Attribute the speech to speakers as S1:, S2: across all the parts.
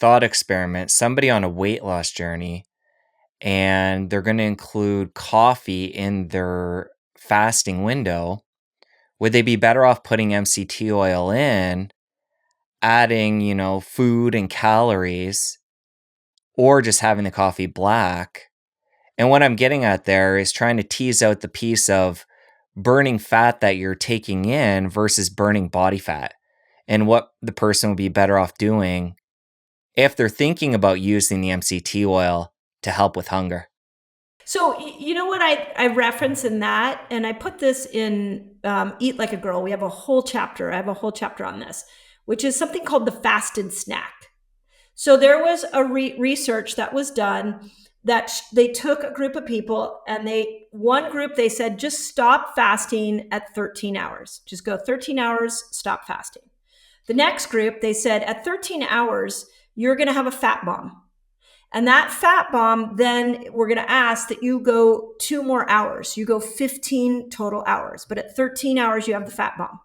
S1: thought experiment, somebody on a weight loss journey, and they're going to include coffee in their fasting window, would they be better off putting MCT oil in, adding, food and calories, or just having the coffee black? And what I'm getting at there is trying to tease out the piece of burning fat that you're taking in versus burning body fat, and what the person would be better off doing if they're thinking about using the MCT oil to help with hunger.
S2: So, you know what I reference in that, and I put this in Eat Like a Girl. We have a whole chapter. I have a whole chapter on this, which is something called the fasted snack. So there was a research that was done that they took a group of people, and one group, they said, just stop fasting at 13 hours. Just go 13 hours, stop fasting. The next group, they said at 13 hours, you're going to have a fat bomb. And that fat bomb, then we're going to ask that you go 2 more hours. You go 15 total hours, but at 13 hours, you have the fat bomb.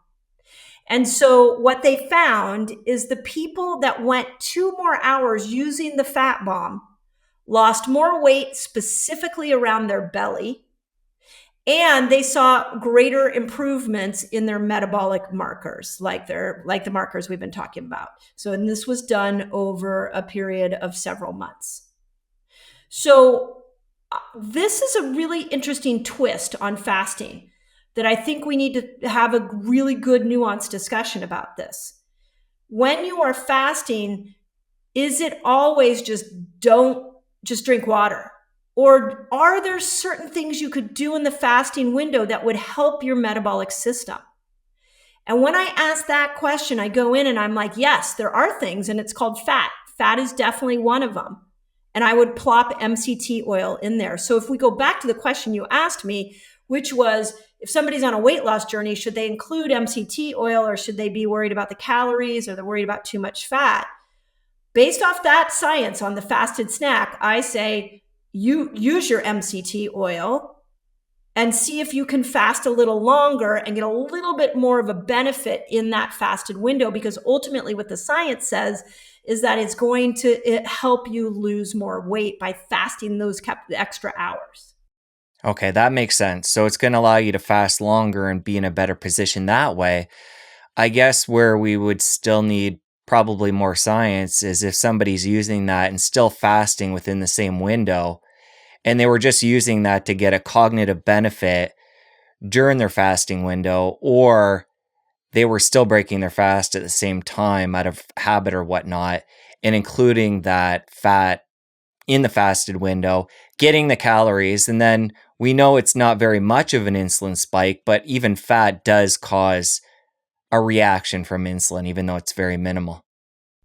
S2: And so what they found is the people that went 2 more hours using the fat bomb lost more weight, specifically around their belly, and they saw greater improvements in their metabolic markers, like the markers we've been talking about. So, and this was done over a period of several months. So this is a really interesting twist on fasting that I think we need to have a really good nuanced discussion about this. When you are fasting, is it always don't just drink water? Or are there certain things you could do in the fasting window that would help your metabolic system? And when I ask that question, I go in and I'm like, yes, there are things, and it's called fat. Fat is definitely one of them. And I would plop MCT oil in there. So if we go back to the question you asked me, which was, if somebody's on a weight loss journey, should they include MCT oil, or should they be worried about the calories, or they're worried about too much fat? Based off that science on the fasted snack, I say you use your MCT oil and see if you can fast a little longer and get a little bit more of a benefit in that fasted window, because ultimately what the science says is that it's going to help you lose more weight by fasting those extra hours.
S1: Okay, that makes sense. So it's going to allow you to fast longer and be in a better position that way. I guess where we would still need probably more science is if somebody's using that and still fasting within the same window, and they were just using that to get a cognitive benefit during their fasting window, or they were still breaking their fast at the same time out of habit or whatnot, and including that fat in the fasted window, getting the calories. And then we know it's not very much of an insulin spike, but even fat does cause a reaction from insulin, even though it's very minimal.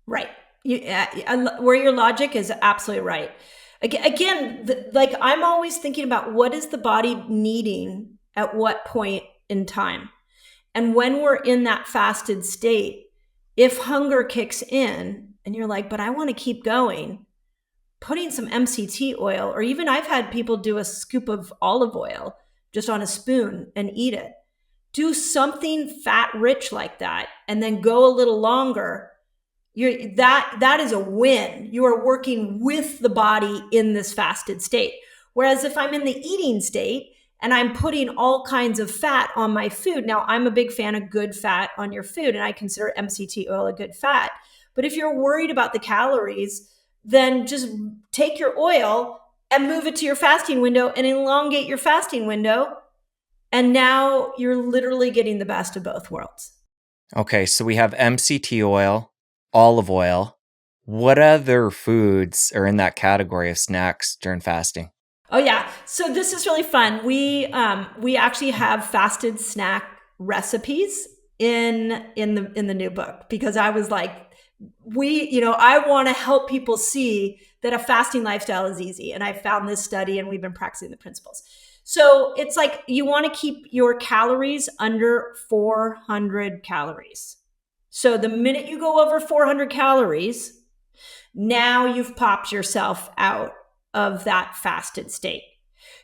S2: Right. Where your logic is absolutely right. Again, like I'm always thinking about what is the body needing at what point in time. And when we're in that fasted state, if hunger kicks in and you're like, but I want to keep going, putting some MCT oil, or even I've had people do a scoop of olive oil just on a spoon and eat it. Do something fat rich like that and then go a little longer. That is a win. You are working with the body in this fasted state. Whereas if I'm in the eating state and I'm putting all kinds of fat on my food, now I'm a big fan of good fat on your food, and I consider MCT oil a good fat. But if you're worried about the calories, then just take your oil and move it to your fasting window and elongate your fasting window. And now you're literally getting the best of both worlds.
S1: Okay, so we have MCT oil, olive oil. What other foods are in that category of snacks during fasting?
S2: Oh yeah, so this is really fun. We actually have fasted snack recipes in the new book, because I was like, I want to help people see that a fasting lifestyle is easy, and I found this study and we've been practicing the principles. So it's like you want to keep your calories under 400 calories. So the minute you go over 400 calories, now you've popped yourself out of that fasted state.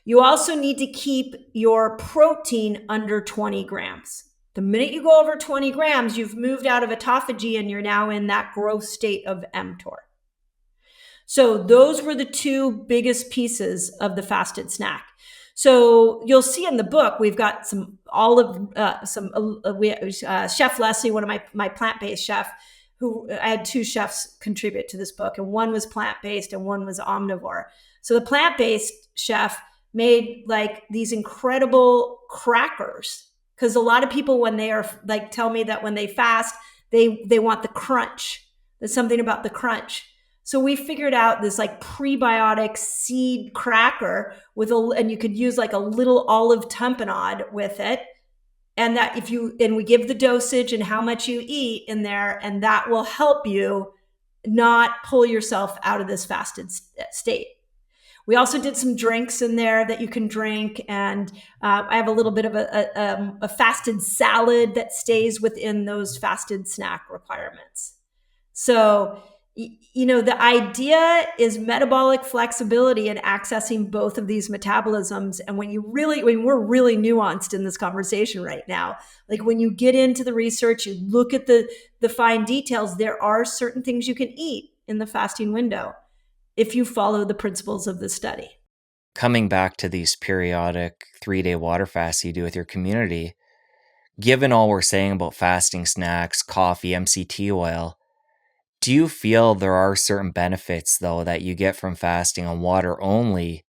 S2: You also need to keep your protein under 20 grams. The minute you go over 20 grams, you've moved out of autophagy and you're now in that growth state of mTOR. So those were the two biggest pieces of the fasted snack. So you'll see in the book, we've got some Chef Leslie, one of my plant-based chef, who I had two chefs contribute to this book, and one was plant-based and one was omnivore. So the plant-based chef made like these incredible crackers, because a lot of people, when they are like, tell me that when they fast, they want the crunch. There's something about the crunch. So we figured out this like prebiotic seed cracker and you could use like a little olive tamponade with it. And we give the dosage and how much you eat in there, and that will help you not pull yourself out of this fasted state. We also did some drinks in there that you can drink. And I have a little bit of a fasted salad that stays within those fasted snack requirements. So, the idea is metabolic flexibility and accessing both of these metabolisms. And when we're really nuanced in this conversation right now, like when you get into the research, you look at the fine details, there are certain things you can eat in the fasting window if you follow the principles of the study.
S1: Coming back to these periodic 3-day water fasts you do with your community, given all we're saying about fasting snacks, coffee, MCT oil, do you feel there are certain benefits, though, that you get from fasting on water only,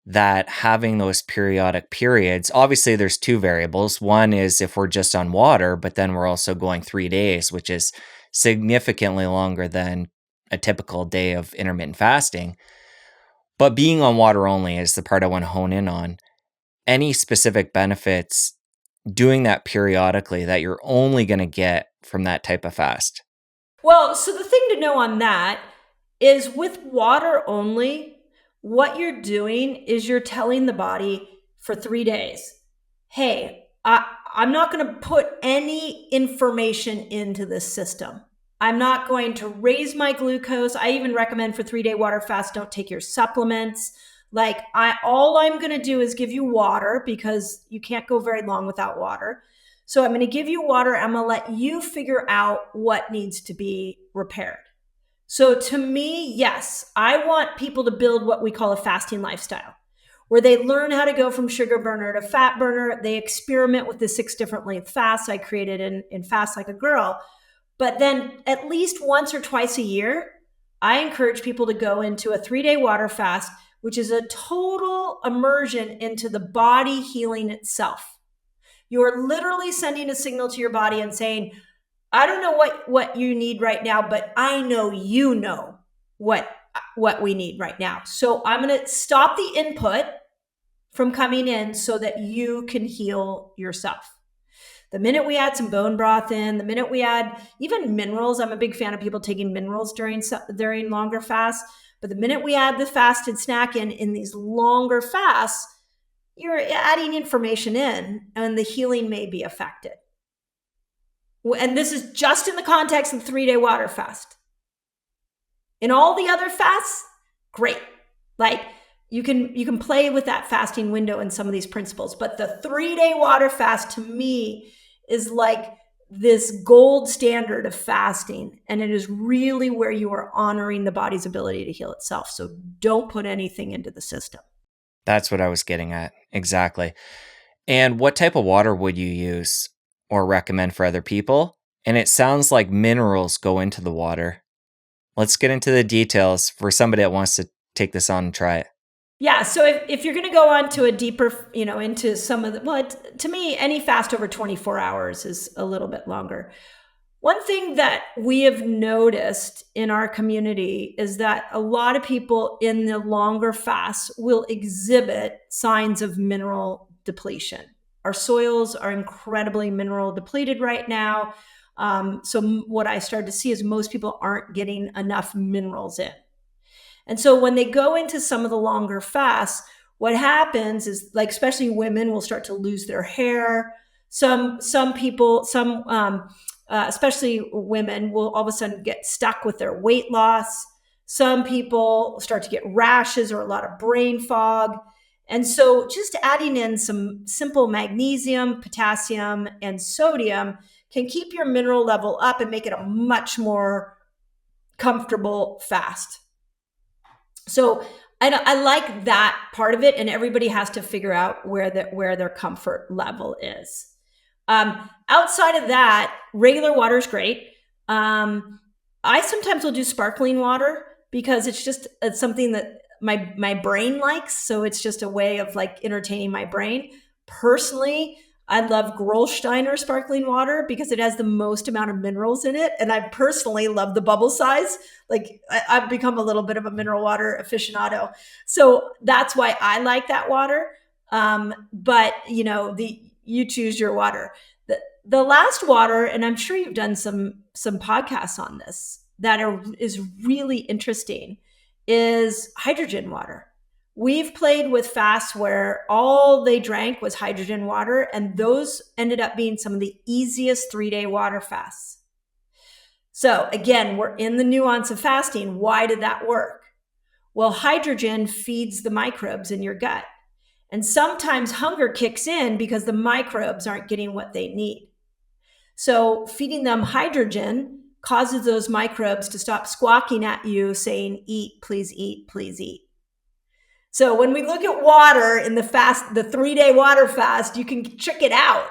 S1: that having those periodic periods, obviously there's two variables. One is if we're just on water, but then we're also going 3 days, which is significantly longer than a typical day of intermittent fasting. But being on water only is the part I want to hone in on. Any specific benefits doing that periodically that you're only going to get from that type of fast?
S2: Well, so the thing to know on that is with water only, what you're doing is you're telling the body for 3 days, hey, I'm not going to put any information into this system. I'm not going to raise my glucose. I even recommend for 3-day water fast, don't take your supplements. Like all I'm going to do is give you water, because you can't go very long without water. So I'm going to give you water. I'm going to let you figure out what needs to be repaired. So to me, yes, I want people to build what we call a fasting lifestyle, where they learn how to go from sugar burner to fat burner. They experiment with the 6 different length fasts I created in Fast Like a Girl. But then at least once or twice a year, I encourage people to go into a 3-day water fast, which is a total immersion into the body healing itself. You're literally sending a signal to your body and saying, I don't know what you need right now, but I know you know what we need right now. So I'm going to stop the input from coming in so that you can heal yourself. The minute we add some bone broth in, the minute we add even minerals, I'm a big fan of people taking minerals during longer fasts. But the minute we add the fasted snack in these longer fasts, you're adding information in, and the healing may be affected. And this is just in the context of the 3-day water fast. In all the other fasts, great. Like you can play with that fasting window and some of these principles. But the 3-day water fast to me is like this gold standard of fasting. And it is really where you are honoring the body's ability to heal itself. So don't put anything into the system.
S1: That's what I was getting at. Exactly. And what type of water would you use or recommend for other people? And it sounds like minerals go into the water. Let's get into the details for somebody that wants to take this on and try it.
S2: Yeah. So if you're going to go on to a deeper, into some of to me, any fast over 24 hours is a little bit longer. One thing that we have noticed in our community is that a lot of people in the longer fasts will exhibit signs of mineral depletion. Our soils are incredibly mineral depleted right now. So what I started to see is most people aren't getting enough minerals in. And so when they go into some of the longer fasts, what happens is, like, especially women will start to lose their hair. Some people, especially women, will all of a sudden get stuck with their weight loss. Some people start to get rashes or a lot of brain fog. And so just adding in some simple magnesium, potassium, and sodium can keep your mineral level up and make it a much more comfortable fast. So I like that part of it, and everybody has to figure out where their comfort level is. Outside of that, regular water is great. I sometimes will do sparkling water because it's something that my brain likes. So it's just a way of like entertaining my brain. Personally, I love Grolsteiner sparkling water because it has the most amount of minerals in it. And I personally love the bubble size. Like I've become a little bit of a mineral water aficionado. So that's why I like that water. But you choose your water. The last water, and I'm sure you've done some podcasts on this is really interesting, is hydrogen water. We've played with fasts where all they drank was hydrogen water, and those ended up being some of the easiest 3-day water fasts. So again, we're in the nuance of fasting. Why did that work? Well, hydrogen feeds the microbes in your gut. And sometimes hunger kicks in because the microbes aren't getting what they need. So feeding them hydrogen causes those microbes to stop squawking at you saying, eat, please eat, please eat. So when we look at water in the 3-day water fast, you can trick it out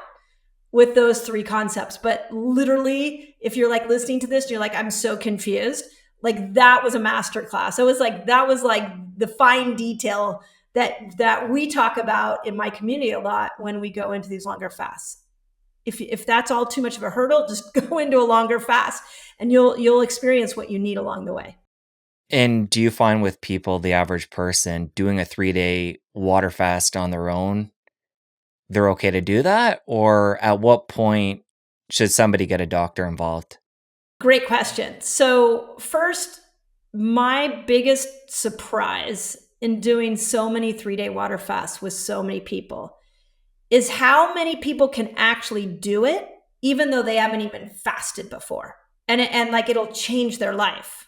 S2: with those 3 concepts. But literally, if you're like listening to this and you're like, I'm so confused, like that was a masterclass. That was like the fine detail that we talk about in my community a lot when we go into these longer fasts. If that's all too much of a hurdle, just go into a longer fast and you'll experience what you need along the way.
S1: And do you find with people, the average person, doing a 3-day water fast on their own, they're okay to do that? Or at what point should somebody get a doctor involved?
S2: Great question. So first, my biggest surprise in doing so many 3-day water fasts with so many people is how many people can actually do it, even though they haven't even fasted before. And like, it'll change their life.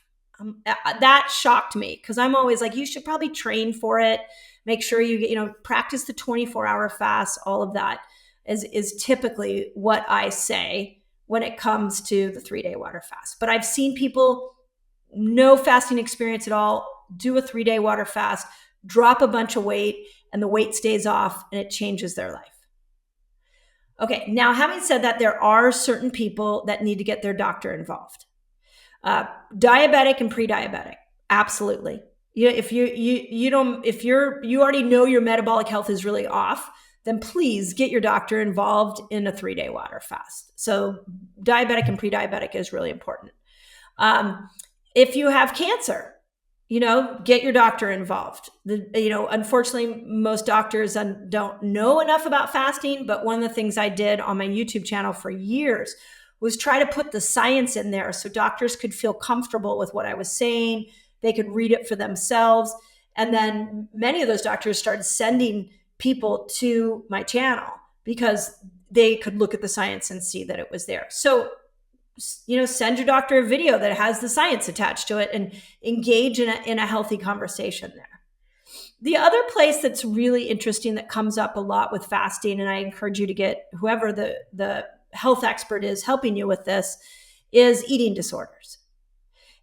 S2: That shocked me because I'm always like, you should probably train for it. Make sure you practice the 24-hour fast. All of that is typically what I say when it comes to the 3-day water fast. But I've seen people, no fasting experience at all, do a 3-day water fast, drop a bunch of weight, and the weight stays off and it changes their life. Okay, now having said that, there are certain people that need to get their doctor involved. Diabetic and pre-diabetic, absolutely. If you already know your metabolic health is really off, then please get your doctor involved in a 3-day water fast. So diabetic and pre-diabetic is really important. If you have cancer, get your doctor involved. Unfortunately, most doctors don't know enough about fasting, but one of the things I did on my YouTube channel for years was try to put the science in there so doctors could feel comfortable with what I was saying. They could read it for themselves. And then many of those doctors started sending people to my channel because they could look at the science and see that it was there. So, send your doctor a video that has the science attached to it and engage in a healthy conversation there. The other place that's really interesting that comes up a lot with fasting, and I encourage you to get whoever the health expert is helping you with this, is eating disorders.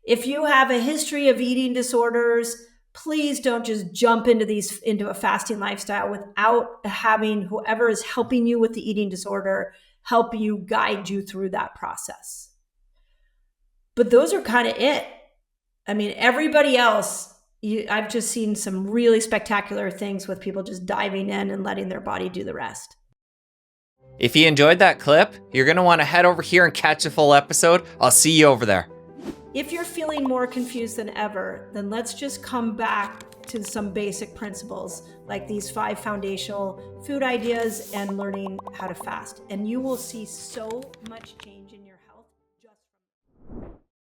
S2: If you have a history of eating disorders, please don't just jump into a fasting lifestyle without having whoever is helping you with the eating disorder help you, guide you through that process. But those are kind of it. I mean, everybody else, I've just seen some really spectacular things with people just diving in and letting their body do the rest.
S1: If you enjoyed that clip, you're going to want to head over here and catch a full episode. I'll see you over there.
S2: If you're feeling more confused than ever, then let's just come back to some basic principles like these 5 foundational food ideas and learning how to fast. And you will see so much change.